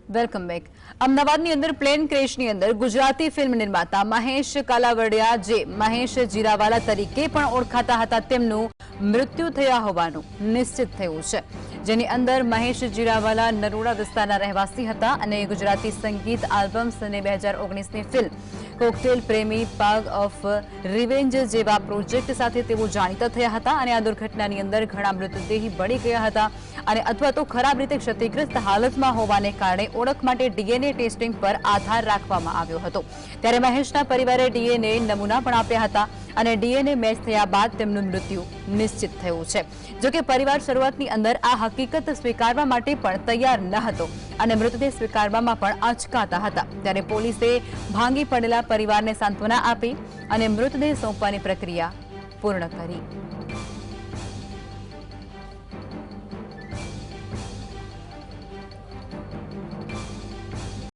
Welcome back. અમદાવાદની અંદર plane ક્રેશની અંદર ગુજરાતી ફિલ્મ નિર્માતા મહેશ કાલાવડિયા જે મહેશ જીરાવાલા તરીકે પણ ઓળખાતા હતા તેમનું મૃત્યુ થયા હોવાનું નિશ્ચિત થયું છે, જેની અંદર મહેશ જીરાવાલા નરોડા વિસ્તારના રહેવાસી હતા અને ગુજરાતી સંગીત આલ્બમ્સ અને 2019ની ફિલ્મ કોકટેલ પ્રેમી પાગ ઓફ રિવેન્જ જેવા પ્રોજેક્ટ સાથે તેઓ જાણીતા થયા હતા અને આ દુર્ઘટનાની અંદર ઘણા મૃતદેહી બળી ગયા હતા અને અથવા તો ખરાબ રીતે ક્ષતિગ્રસ્ત હાલતમાં હોવાને કારણે ઓળખ માટે ડીએનએ ટેસ્ટિંગ પર આધાર રાખવામાં આવ્યો હતો। ત્યારે મહેશના પરિવારે ડીએનએ નમૂના પણ આપ્યા હતા અને ડીએનએ મેચ થયા બાદ તેમનું મૃત્યુ નિશ્ચિત થયું છે। જોકે પરિવાર શરૂઆતની અંદર આ હકીકત સ્વીકારવા માટે પણ તૈયાર ન હતો અને મૃતદેહ સ્વીકારવામાં પણ અચકાતા હતા। ત્યારે પોલીસે ભાંગી પડેલા પરિવારને સાંત્વના આપી અને મૃતદેહ સોંપવાની પ્રક્રિયા પૂર્ણ કરી।